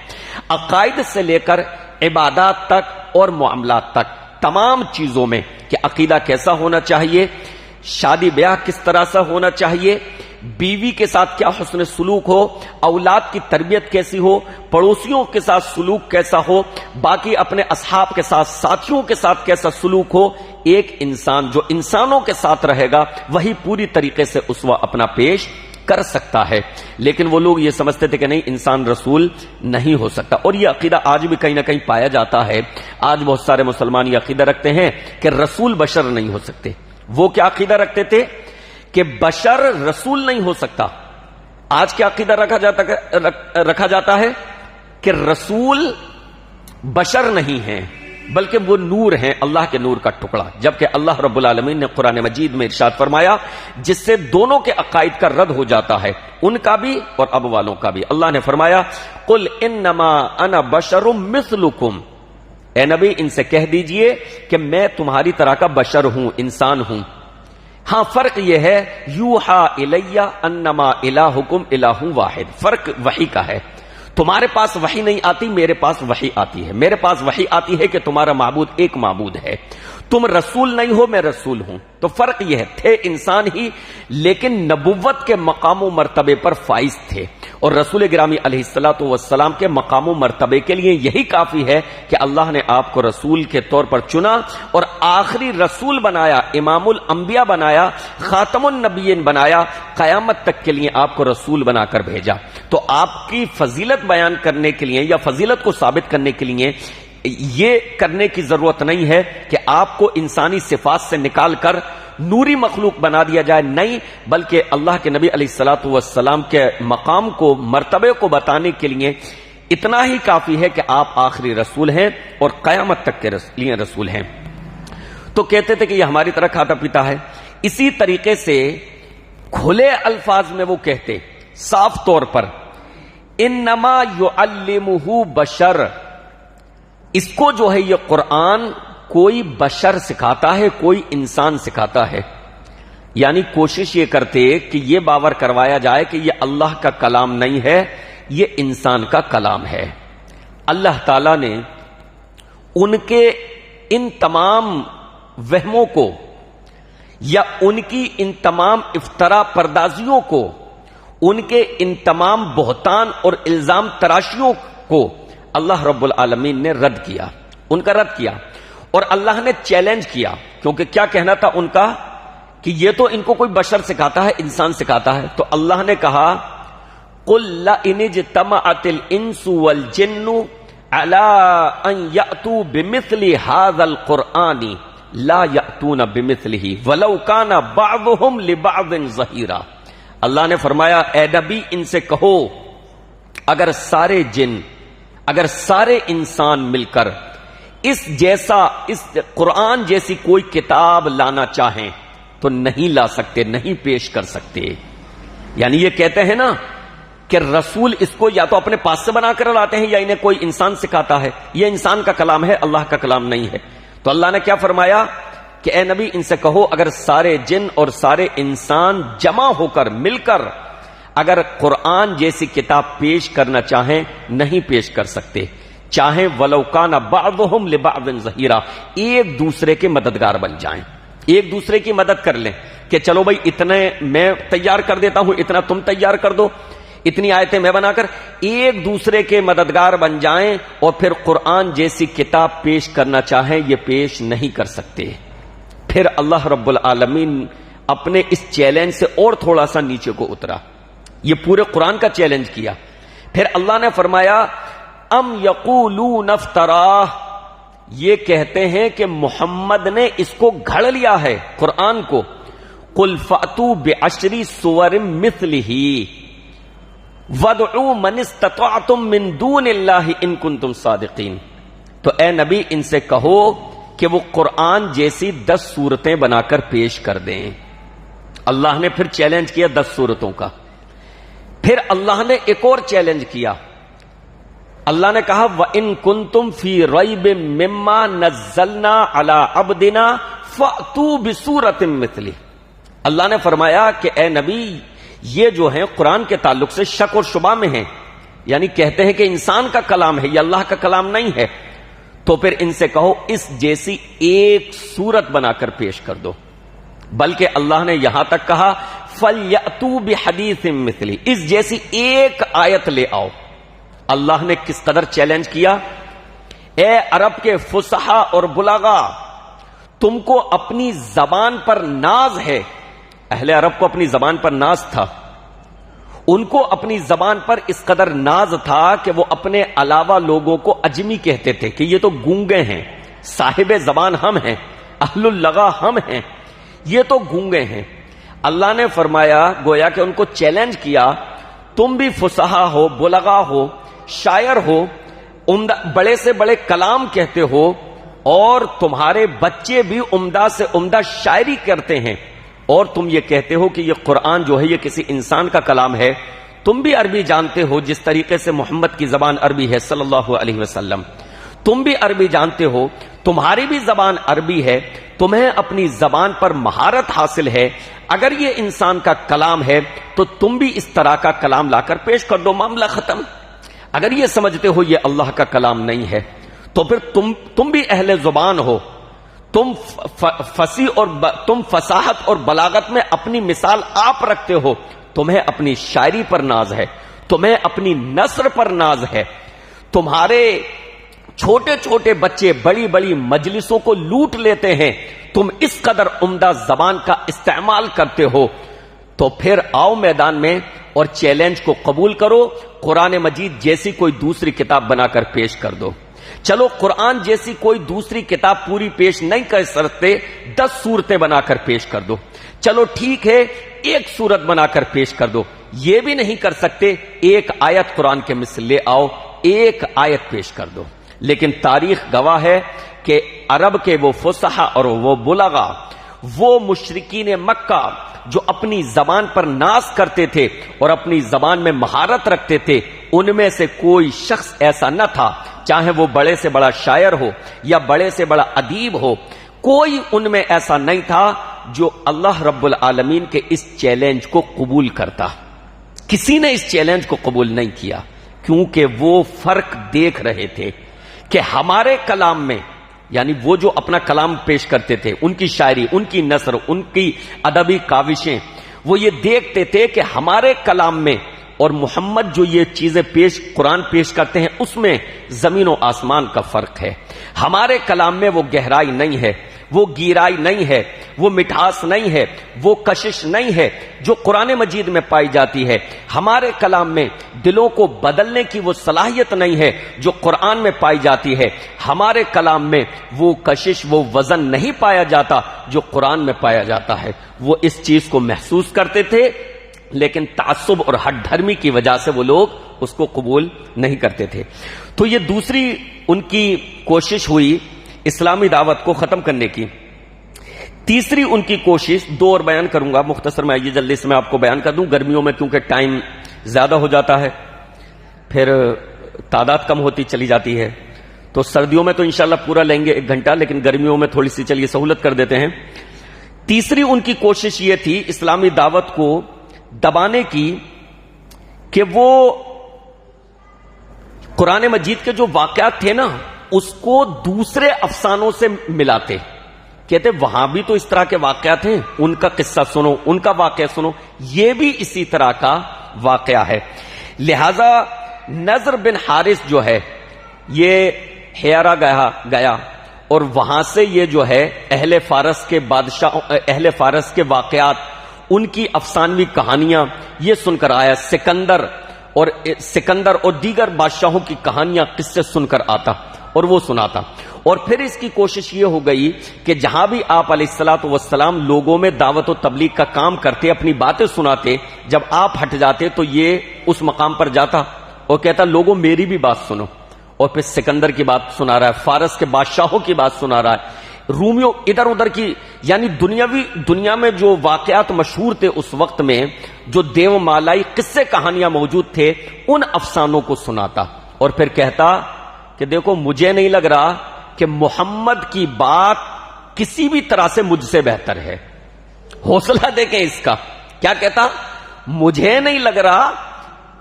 عقائد سے لے کر عبادات تک اور معاملات تک، تمام چیزوں میں کہ عقیدہ کیسا ہونا چاہیے، شادی بیاہ کس طرح سے ہونا چاہیے، بیوی کے ساتھ کیا حسن سلوک ہو، اولاد کی تربیت کیسی ہو، پڑوسیوں کے ساتھ سلوک کیسا ہو، باقی اپنے اصحاب کے ساتھ، ساتھیوں کے ساتھ کیسا سلوک ہو. ایک انسان جو انسانوں کے ساتھ رہے گا وہی پوری طریقے سے اسوہ اپنا پیش کر سکتا ہے. لیکن وہ لوگ یہ سمجھتے تھے کہ نہیں، انسان رسول نہیں ہو سکتا. اور یہ عقیدہ آج بھی کہیں نہ کہیں پایا جاتا ہے. آج بہت سارے مسلمان یہ عقیدہ رکھتے ہیں کہ رسول بشر نہیں ہو سکتے. وہ کیا عقیدہ رکھتے تھے کہ بشر رسول نہیں ہو سکتا. آج کیا عقیدہ رکھا جاتا ہے کہ رسول بشر نہیں ہیں بلکہ وہ نور ہیں، اللہ کے نور کا ٹکڑا. جبکہ اللہ رب العالمین نے قرآن مجید میں ارشاد فرمایا جس سے دونوں کے عقائد کا رد ہو جاتا ہے، ان کا بھی اور اب والوں کا بھی. اللہ نے فرمایا قل انما انا بشر مثلکم، اے نبی ان سے کہہ دیجئے کہ میں تمہاری طرح کا بشر ہوں، انسان ہوں. ہاں فرق یہ ہے یوحا الیہ انما الہکم الہ واحد، فرق وحی کا ہے. تمہارے پاس وحی نہیں آتی، میرے پاس وحی آتی ہے. میرے پاس وحی آتی ہے کہ تمہارا معبود ایک معبود ہے. تم رسول نہیں ہو، میں رسول ہوں. تو فرق یہ ہے، تھے انسان ہی لیکن نبوت کے مقام و مرتبے پر فائز تھے. اور رسول گرامی علیہ الصلوۃ والسلام کے مقام و مرتبے کے لیے یہی کافی ہے کہ اللہ نے آپ کو رسول کے طور پر چنا اور آخری رسول بنایا، امام الانبیاء بنایا، خاتم النبیین بنایا، قیامت تک کے لیے آپ کو رسول بنا کر بھیجا. تو آپ کی فضیلت بیان کرنے کے لیے یا فضیلت کو ثابت کرنے کے لیے یہ کرنے کی ضرورت نہیں ہے کہ آپ کو انسانی صفات سے نکال کر نوری مخلوق بنا دیا جائے، نہیں، بلکہ اللہ کے نبی علیہ الصلوۃ والسلام کے مقام کو، مرتبے کو بتانے کے لیے اتنا ہی کافی ہے کہ آپ آخری رسول ہیں اور قیامت تک کے لیے رسول ہیں. تو کہتے تھے کہ یہ ہماری طرح کھاتا پیتا ہے. اسی طریقے سے کھلے الفاظ میں وہ کہتے صاف طور پر انما یعلمہ بشر، اس کو جو ہے یہ قرآن کوئی بشر سکھاتا ہے، کوئی انسان سکھاتا ہے. یعنی کوشش یہ کرتے کہ یہ باور کروایا جائے کہ یہ اللہ کا کلام نہیں ہے، یہ انسان کا کلام ہے. اللہ تعالی نے ان کے ان تمام وہموں کو یا ان کی ان تمام افترا پردازیوں کو، ان کے ان تمام بہتان اور الزام تراشیوں کو اللہ رب العالمین نے رد کیا، ان کا رد کیا. اور اللہ نے چیلنج کیا، کیونکہ کیا کہنا تھا ان کا کہ یہ تو ان کو کوئی بشر سکھاتا ہے، انسان سکھاتا ہے. تو اللہ نے کہا قُلْ لَئِنِ اجْتَمَعَتِ الْإِنسُ وَالْجِنُّ عَلَىٰ أَن يَأْتُوا بِمِثْلِ هَذَا الْقُرْآنِ لَا يَأْتُونَ بِمِثْلِهِ وَلَوْ كَانَ بَعْضُهُمْ لِبَعْضٍ ظَهِيرًا. اللہ نے فرمایا اے نبی ان سے کہو اگر سارے جن، اگر سارے انسان مل کر اس قرآن جیسی کوئی کتاب لانا چاہیں تو نہیں لا سکتے، نہیں پیش کر سکتے. یعنی یہ کہتے ہیں نا کہ رسول اس کو یا تو اپنے پاس سے بنا کر لاتے ہیں یا انہیں کوئی انسان سکھاتا ہے. یہ انسان کا کلام ہے، اللہ کا کلام نہیں ہے. تو اللہ نے کیا فرمایا کہ اے نبی ان سے کہو اگر سارے جن اور سارے انسان جمع ہو کر مل کر اگر قرآن جیسی کتاب پیش کرنا چاہیں نہیں پیش کر سکتے. چاہیں ولو کان بعضهم لبعض ظہیرا، ایک دوسرے کے مددگار بن جائیں، ایک دوسرے کی مدد کر لیں کہ چلو بھائی اتنے میں تیار کر دیتا ہوں، اتنا تم تیار کر دو، اتنی آیتیں میں بنا کر، ایک دوسرے کے مددگار بن جائیں اور پھر قرآن جیسی کتاب پیش کرنا چاہیں یہ پیش نہیں کر سکتے۔ پھر اللہ رب العالمین اپنے اس چیلنج سے اور تھوڑا سا نیچے کو اترا، یہ پورے قرآن کا چیلنج کیا۔ پھر اللہ نے فرمایا ام یقولون افتراہ، یہ کہتے ہیں کہ محمد نے اس کو گھڑ لیا ہے قرآن کو، قل فأتوا بعشر سور مثلہ وادعوا من استطعتم من دون اللہ ان کنتم صادقین۔ تو اے نبی ان سے کہو کہ وہ قرآن جیسی 10 سورتیں بنا کر پیش کر دیں۔ اللہ نے پھر چیلنج کیا 10 سورتوں کا۔ پھر اللہ نے ایک اور چیلنج کیا، اللہ نے کہا وَإِن كُنتُمْ فِي رَيْبٍ مِّمَّا نَزَّلْنَا عَلَىٰ عَبْدِنَا فَأْتُوا بِسُورَةٍ مِّثْلِهِ۔ اللہ نے فرمایا کہ اے نبی یہ جو ہیں قرآن کے تعلق سے شک اور شبہ میں ہیں، یعنی کہتے ہیں کہ انسان کا کلام ہے، یہ اللہ کا کلام نہیں ہے، تو پھر ان سے کہو اس جیسی ایک سورت بنا کر پیش کر دو۔ بلکہ اللہ نے یہاں تک کہا فَلْيَأْتُوا بِحَدِيثٍ مِّثْلِهِ، اس جیسی ایک آیت لے آؤ۔ اللہ نے کس قدر چیلنج کیا، اے عرب کے فصحا اور بلغا، تم کو اپنی زبان پر ناز ہے، اہل عرب کو اپنی زبان پر ناز تھا، ان کو اپنی زبان پر اس قدر ناز تھا کہ وہ اپنے علاوہ لوگوں کو اجمی کہتے تھے کہ یہ تو گونگے ہیں، صاحب زبان ہم ہیں، اہل اللغا ہم ہیں، یہ تو گونگے ہیں۔ اللہ نے فرمایا گویا کہ ان کو چیلنج کیا، تم بھی فصحا ہو، بلغا ہو، شاعر ہو، عمدہ بڑے سے بڑے کلام کہتے ہو، اور تمہارے بچے بھی عمدہ سے عمدہ شاعری کرتے ہیں، اور تم یہ کہتے ہو کہ یہ قرآن جو ہے یہ کسی انسان کا کلام ہے۔ تم بھی عربی جانتے ہو جس طریقے سے محمد کی زبان عربی ہے صلی اللہ علیہ وسلم، تم بھی عربی جانتے ہو، تمہاری بھی زبان عربی ہے، تمہیں اپنی زبان پر مہارت حاصل ہے، اگر یہ انسان کا کلام ہے تو تم بھی اس طرح کا کلام لا کر پیش کر دو، معاملہ ختم۔ اگر یہ سمجھتے ہو یہ اللہ کا کلام نہیں ہے تو پھر تم بھی اہل زبان ہو، تم فصیح اور تم فصاحت اور بلاغت میں اپنی مثال آپ رکھتے ہو، تمہیں اپنی شاعری پر ناز ہے، تمہیں اپنی نثر پر ناز ہے، تمہارے چھوٹے چھوٹے بچے بڑی بڑی مجلسوں کو لوٹ لیتے ہیں، تم اس قدر عمدہ زبان کا استعمال کرتے ہو، تو پھر آؤ میدان میں اور چیلنج کو قبول کرو، قرآن مجید جیسی کوئی دوسری کتاب بنا کر پیش کر دو۔ چلو قرآن جیسی کوئی دوسری کتاب پوری پیش نہیں کر سکتے، 10 سورتیں بنا کر پیش کر دو۔ چلو ٹھیک ہے ایک سورت بنا کر پیش کر دو، یہ بھی نہیں کر سکتے، ایک آیت قرآن کے مثل لے آؤ، ایک آیت پیش کر دو۔ لیکن تاریخ گواہ ہے کہ عرب کے وہ فصحا اور وہ بلغا، وہ مشرکین مکہ جو اپنی زبان پر ناز کرتے تھے اور اپنی زبان میں مہارت رکھتے تھے، ان میں سے کوئی شخص ایسا نہ تھا، چاہے وہ بڑے سے بڑا شاعر ہو یا بڑے سے بڑا ادیب ہو، کوئی ان میں ایسا نہیں تھا جو اللہ رب العالمین کے اس چیلنج کو قبول کرتا۔ کسی نے اس چیلنج کو قبول نہیں کیا، کیونکہ وہ فرق دیکھ رہے تھے کہ ہمارے کلام میں، یعنی وہ جو اپنا کلام پیش کرتے تھے، ان کی شاعری، ان کی نثر، ان کی ادبی کاوشیں، وہ یہ دیکھتے تھے کہ ہمارے کلام میں اور محمد جو یہ چیزیں قرآن پیش کرتے ہیں اس میں زمین و آسمان کا فرق ہے۔ ہمارے کلام میں وہ گہرائی نہیں ہے، وہ گیرائی نہیں ہے، وہ مٹھاس نہیں ہے، وہ کشش نہیں ہے جو قرآن مجید میں پائی جاتی ہے۔ ہمارے کلام میں دلوں کو بدلنے کی وہ صلاحیت نہیں ہے جو قرآن میں پائی جاتی ہے۔ ہمارے کلام میں وہ کشش، وہ وزن نہیں پایا جاتا جو قرآن میں پایا جاتا ہے۔ وہ اس چیز کو محسوس کرتے تھے، لیکن تعصب اور ہٹ دھرمی کی وجہ سے وہ لوگ اس کو قبول نہیں کرتے تھے۔ تو یہ دوسری ان کی کوشش ہوئی اسلامی دعوت کو ختم کرنے کی۔ تیسری ان کی کوشش، 2 اور بیان کروں گا مختصر میں، یہ جلدی سے میں آپ کو بیان کر دوں، گرمیوں میں کیونکہ ٹائم زیادہ ہو جاتا ہے، پھر تعداد کم ہوتی چلی جاتی ہے، تو سردیوں میں تو انشاءاللہ پورا لیں گے 1 گھنٹہ، لیکن گرمیوں میں تھوڑی سی چلیے سہولت کر دیتے ہیں۔ تیسری ان کی کوشش یہ تھی اسلامی دعوت کو دبانے کی کہ وہ قرآن مجید کے جو واقعات تھے نا اس کو دوسرے افسانوں سے ملاتے، کہتے وہاں بھی تو اس طرح کے واقعات ہیں، ان کا قصہ سنو، ان کا واقعہ سنو، یہ بھی اسی طرح کا واقعہ ہے۔ لہذا نضر بن حارث جو ہے یہ ہیرا گیا اور وہاں سے یہ جو ہے اہل فارس کے بادشاہ، اہل فارس کے واقعات، ان کی افسانوی کہانیاں یہ سن کر آیا، سکندر اور دیگر بادشاہوں کی کہانیاں قصے سن کر آتا اور وہ سناتا۔ اور پھر اس کی کوشش یہ ہو گئی کہ جہاں بھی آپ علیہ الصلوۃ والسلام لوگوں میں دعوت و تبلیغ کا کام کرتے، اپنی باتیں سناتے، جب آپ ہٹ جاتے تو یہ اس مقام پر جاتا اور کہتا لوگوں میری بھی بات سنو، اور پھر سکندر کی بات سنا رہا ہے، فارس کے بادشاہوں کی بات سنا رہا ہے، رومیوں ادھر ادھر کی، یعنی دنیا میں جو واقعات مشہور تھے اس وقت میں، جو دیو مالائی قصے کہانیاں موجود تھے، ان افسانوں کو سناتا اور پھر کہتا کہ دیکھو مجھے نہیں لگ رہا کہ محمد کی بات کسی بھی طرح سے مجھ سے بہتر ہے۔ حوصلہ دیکھیں اس کا، کیا کہتا؟ مجھے نہیں لگ رہا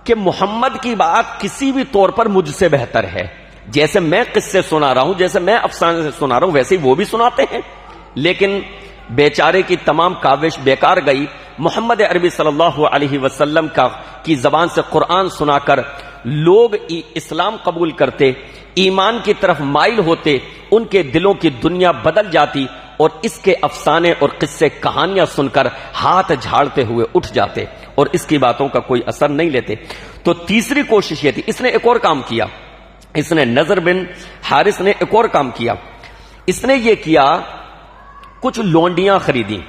کہ محمد کی بات کسی بھی طور پر مجھ سے بہتر ہے، جیسے میں قصے سنا رہا ہوں، جیسے میں افسانے سے سنا رہا ہوں، ویسے ہی وہ بھی سناتے ہیں۔ لیکن بیچارے کی تمام کاوش بیکار گئی۔ محمد عربی صلی اللہ علیہ وسلم کی زبان سے قرآن سنا کر لوگ اسلام قبول کرتے، ایمان کی طرف مائل ہوتے، ان کے دلوں کی دنیا بدل جاتی، اور اس کے افسانے اور قصے کہانیاں سن کر ہاتھ جھاڑتے ہوئے اٹھ جاتے اور اس کی باتوں کا کوئی اثر نہیں لیتے۔ تو تیسری کوشش یہ تھی، اس نے ایک اور کام کیا، اس نے نضر بن حارث نے ایک اور کام کیا، اس نے یہ کیا کچھ لونڈیاں خریدی۔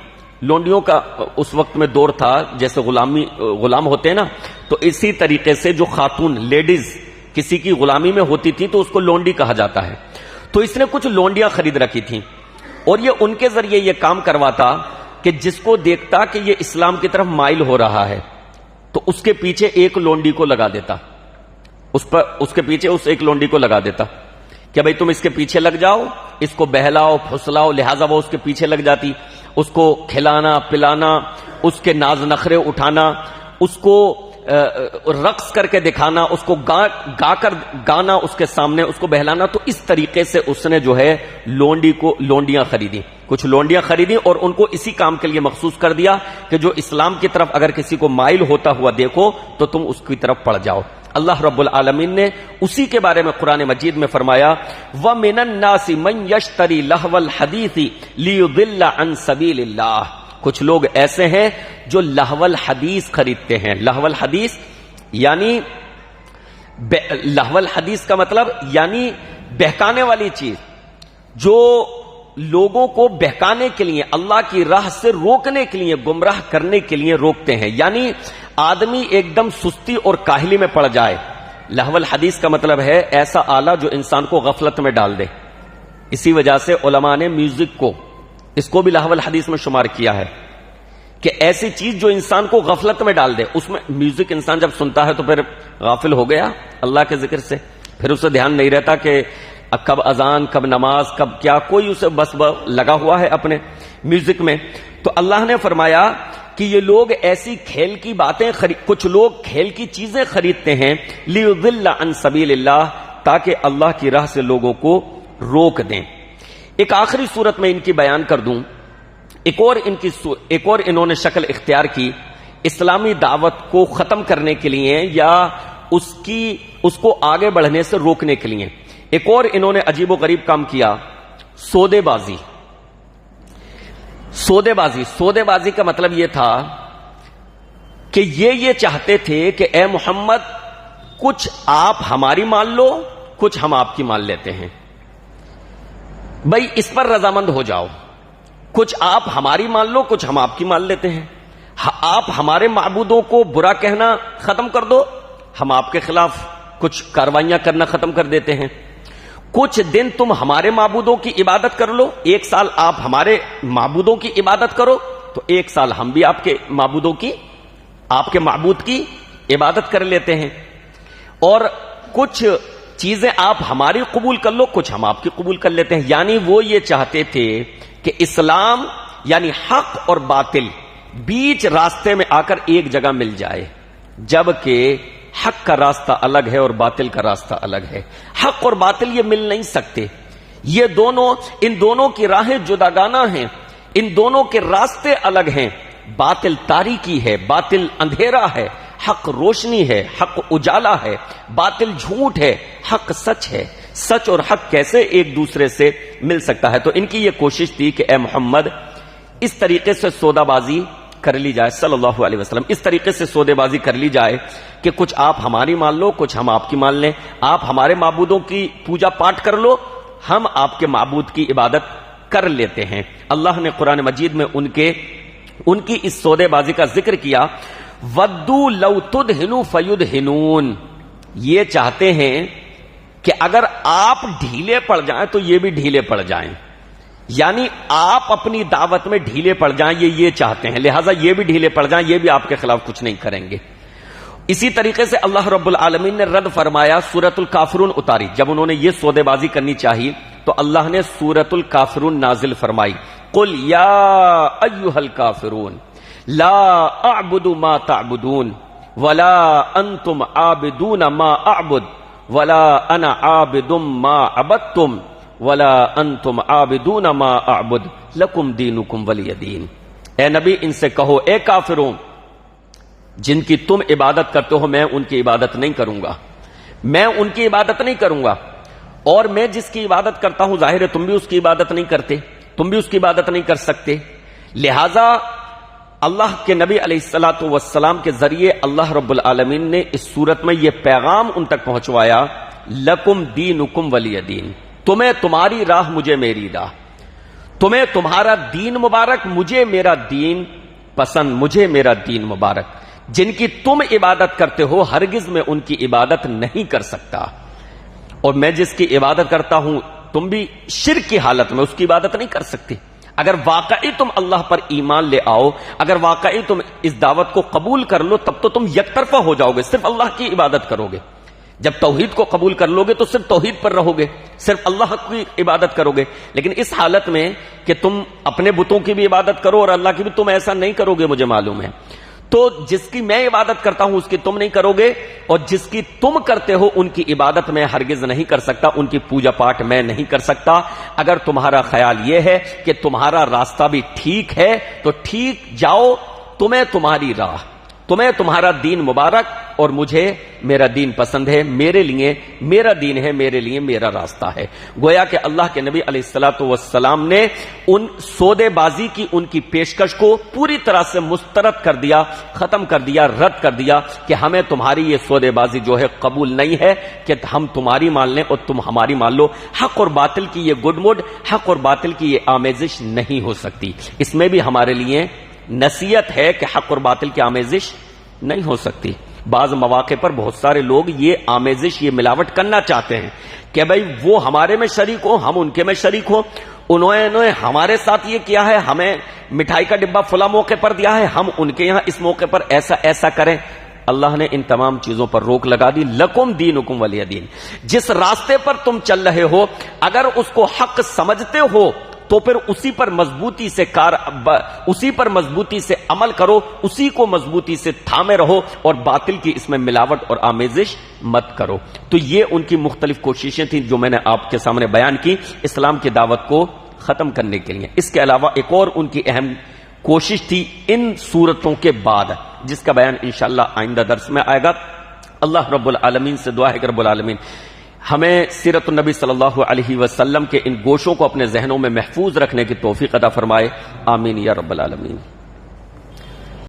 لونڈیوں کا اس وقت میں دور تھا، جیسے غلام ہوتے ہیں نا، تو اسی طریقے سے جو خاتون لیڈیز کسی کی غلامی میں ہوتی تھی تو اس کو لونڈی کہا جاتا ہے۔ تو اس نے کچھ لونڈیاں خرید رکھی تھیں اور یہ ان کے ذریعے یہ کام کرواتا کہ جس کو دیکھتا کہ یہ اسلام کی طرف مائل ہو رہا ہے تو اس کے پیچھے ایک لونڈی کو لگا دیتا، اس کے پیچھے اس ایک لونڈی کو لگا دیتا کہ بھئی تم اس کے پیچھے لگ جاؤ، اس کو بہلاؤ پھسلاؤ، لہٰذا وہ اس کے پیچھے لگ جاتی، اس کو کھلانا پلانا، اس کے ناز نخرے اٹھانا، اس کو رقص کر کے دکھانا، اس کو گا کر گانا اس کے سامنے، اس کو بہلانا۔ تو اس طریقے سے اس نے جو ہے لونڈیاں خریدی، کچھ لونڈیاں خریدی اور ان کو اسی کام کے لیے مخصوص کر دیا کہ جو اسلام کی طرف اگر کسی کو مائل ہوتا ہوا دیکھو تو تم اس کی طرف پڑ جاؤ۔ اللہ رب العالمین نے اسی کے بارے میں قرآن مجید میں فرمایا وَمِنَ النَّاسِ مَن يَشْتَرِي لَهْوَ الْحَدِيثِ لِيُضِلَّ عَن سَبِيلِ اللَّهِ، کچھ لوگ ایسے ہیں جو لہو الحدیث خریدتے ہیں۔ لہو الحدیث یعنی لہو الحدیث کا مطلب یعنی بہکانے والی چیز، جو لوگوں کو بہکانے کے لیے، اللہ کی راہ سے روکنے کے لیے، گمراہ کرنے کے لیے روکتے ہیں، یعنی آدمی ایک دم سستی اور کاہلی میں پڑ جائے۔ لہو الحدیث کا مطلب ہے ایسا آلہ جو انسان کو غفلت میں ڈال دے۔ اسی وجہ سے علماء نے میوزک کو، اس کو بھی لہو الحدیث میں شمار کیا ہے کہ ایسی چیز جو انسان کو غفلت میں ڈال دے۔ اس میں میوزک انسان جب سنتا ہے تو پھر غافل ہو گیا اللہ کے ذکر سے، پھر اسے دھیان نہیں رہتا کہ کب اذان، کب نماز، کب کیا، کوئی اسے بس لگا ہوا ہے اپنے میوزک میں۔ تو اللہ نے فرمایا کہ یہ لوگ ایسی کھیل کی باتیں کچھ لوگ کھیل کی چیزیں خریدتے ہیں لیضل عن سبیل اللہ، تاکہ اللہ کی راہ سے لوگوں کو روک دیں۔ ایک آخری صورت میں ان کی بیان کر دوں، ایک اور انہوں نے شکل اختیار کی اسلامی دعوت کو ختم کرنے کے لیے یا اس کو آگے بڑھنے سے روکنے کے لیے۔ ایک اور انہوں نے عجیب و غریب کام کیا، سودے بازی۔ سودے بازی کا مطلب یہ تھا کہ یہ چاہتے تھے کہ اے محمد کچھ آپ ہماری مان لو، کچھ ہم آپ کی مان لیتے ہیں، بھئی اس پر رضامند ہو جاؤ، کچھ آپ ہماری مان لو، کچھ ہم آپ کی مان لیتے ہیں، آپ ہمارے معبودوں کو برا کہنا ختم کر دو، ہم آپ کے خلاف کچھ کاروائیاں کرنا ختم کر دیتے ہیں، کچھ دن تم ہمارے معبودوں کی عبادت کر لو، ایک سال آپ ہمارے معبودوں کی عبادت کرو تو ایک سال ہم بھی آپ کے معبود کی عبادت کر لیتے ہیں، اور کچھ چیزیں آپ ہماری قبول کر لو، کچھ ہم آپ کی قبول کر لیتے ہیں۔ یعنی وہ یہ چاہتے تھے کہ اسلام یعنی حق اور باطل بیچ راستے میں آ کر ایک جگہ مل جائے، جبکہ حق کا راستہ الگ ہے اور باطل کا راستہ الگ ہے. حق اور باطل یہ مل نہیں سکتے. یہ دونوں، ان دونوں کی راہیں جداگانہ ہیں، ان دونوں کے راستے الگ ہیں. باطل تاریکی ہے، باطل اندھیرا ہے، حق روشنی ہے، حق اجالا ہے. باطل جھوٹ ہے، حق سچ ہے. سچ اور حق کیسے ایک دوسرے سے مل سکتا ہے؟ تو ان کی یہ کوشش تھی کہ اے محمد اس طریقے سے سودا بازی کر لی جائے، صلی اللہ علیہ وسلم، اس طریقے سے سودے بازی کر لی جائے کہ کچھ آپ ہماری مان لو، کچھ ہم آپ کی مان لیں. آپ ہمارے معبودوں کی پوجا پاٹ کر لو، ہم آپ کے معبود کی عبادت کر لیتے ہیں. اللہ نے قرآن مجید میں ان کی اس سودے بازی کا ذکر کیا. وَدُّوا لَوْ تُدْهِنُوا فَيُدْهِنُونَ، یہ چاہتے ہیں کہ اگر آپ ڈھیلے پڑ جائیں تو یہ بھی ڈھیلے پڑ جائیں، یعنی آپ اپنی دعوت میں ڈھیلے پڑ جائیں، یہ چاہتے ہیں، لہٰذا یہ بھی ڈھیلے پڑ جائیں، یہ بھی آپ کے خلاف کچھ نہیں کریں گے. اسی طریقے سے اللہ رب العالمین نے رد فرمایا، سورۃ الکافرون اتاری. جب انہوں نے یہ سودے بازی کرنی چاہی تو اللہ نے سورۃ الکافرون نازل فرمائی. قل یا ایھا الکافرون لا اعبد ما تعبدون ولا انتم عابدون ما اعبد ولا انا عابد ما عبدتم ولا انتم عابدون ما اعبد لکم دینکم ولی دین. اے نبی ان سے کہو، اے کافروں، جن کی تم عبادت کرتے ہو میں ان کی عبادت نہیں کروں گا، میں ان کی عبادت نہیں کروں گا، اور میں جس کی عبادت کرتا ہوں ظاہر ہے تم بھی اس کی عبادت نہیں کرتے، تم بھی اس کی عبادت نہیں کر سکتے. لہذا اللہ کے نبی علیہ الصلوۃ والسلام کے ذریعے اللہ رب العالمین نے اس صورت میں یہ پیغام ان تک پہنچوایا، لکم دینکم ولی دین، تمہیں تمہاری راہ، مجھے میری راہ، تمہیں تمہارا دین مبارک، مجھے میرا دین پسند، مجھے میرا دین مبارک. جن کی تم عبادت کرتے ہو ہرگز میں ان کی عبادت نہیں کر سکتا، اور میں جس کی عبادت کرتا ہوں تم بھی شرک کی حالت میں اس کی عبادت نہیں کر سکتے. اگر واقعی تم اللہ پر ایمان لے آؤ، اگر واقعی تم اس دعوت کو قبول کر لو، تب تو تم یک طرفہ ہو جاؤ گے، صرف اللہ کی عبادت کرو گے. جب توحید کو قبول کر لو گے تو صرف توحید پر رہو گے، صرف اللہ کی عبادت کرو گے. لیکن اس حالت میں کہ تم اپنے بتوں کی بھی عبادت کرو اور اللہ کی بھی، تم ایسا نہیں کرو گے، مجھے معلوم ہے. تو جس کی میں عبادت کرتا ہوں اس کی تم نہیں کرو گے، اور جس کی تم کرتے ہو ان کی عبادت میں ہرگز نہیں کر سکتا، ان کی پوجا پاٹ میں نہیں کر سکتا. اگر تمہارا خیال یہ ہے کہ تمہارا راستہ بھی ٹھیک ہے تو ٹھیک جاؤ، تمہیں تمہاری راہ، تمہیں تمہارا دین مبارک، اور مجھے میرا دین پسند ہے، میرے لیے میرا دین ہے، میرے لیے میرا راستہ ہے. گویا کہ اللہ کے نبی علیہ الصلوۃ والسلام نے ان سودے بازی کی ان کی پیشکش کو پوری طرح سے مسترد کر دیا، ختم کر دیا، رد کر دیا کہ ہمیں تمہاری یہ سودے بازی جو ہے قبول نہیں ہے کہ ہم تمہاری مان لیں اور تم ہماری مان لو. حق اور باطل کی یہ گڈ مڈ، حق اور باطل کی یہ آمیزش نہیں ہو سکتی. اس میں بھی ہمارے لیے نصیحت ہے کہ حق اور باطل کی آمیزش نہیں ہو سکتی. بعض مواقع پر بہت سارے لوگ یہ آمیزش، یہ ملاوٹ کرنا چاہتے ہیں کہ بھئی وہ ہمارے میں شریک ہو، ہم ان کے میں شریک ہو، انہوں نے ہمارے ساتھ یہ کیا ہے، ہمیں مٹھائی کا ڈبہ فلاں موقع پر دیا ہے، ہم ان کے یہاں اس موقع پر ایسا کریں. اللہ نے ان تمام چیزوں پر روک لگا دی. لکم دینکم ولی دین. جس راستے پر تم چل رہے ہو اگر اس کو حق سمجھتے ہو تو پھر اسی پر مضبوطی سے عمل کرو، اسی کو مضبوطی سے تھامے رہو، اور باطل کی اس میں ملاوٹ اور آمیزش مت کرو. تو یہ ان کی مختلف کوششیں تھیں جو میں نے آپ کے سامنے بیان کی اسلام کی دعوت کو ختم کرنے کے لیے. اس کے علاوہ ایک اور ان کی اہم کوشش تھی ان صورتوں کے بعد، جس کا بیان انشاءاللہ آئندہ درس میں آئے گا. اللہ رب العالمین سے دعا ہے کہ رب العالمین ہمیں سیرت النبی صلی اللہ علیہ وسلم کے ان گوشوں کو اپنے ذہنوں میں محفوظ رکھنے کی توفیق عطا فرمائے. آمین یا رب العالمین.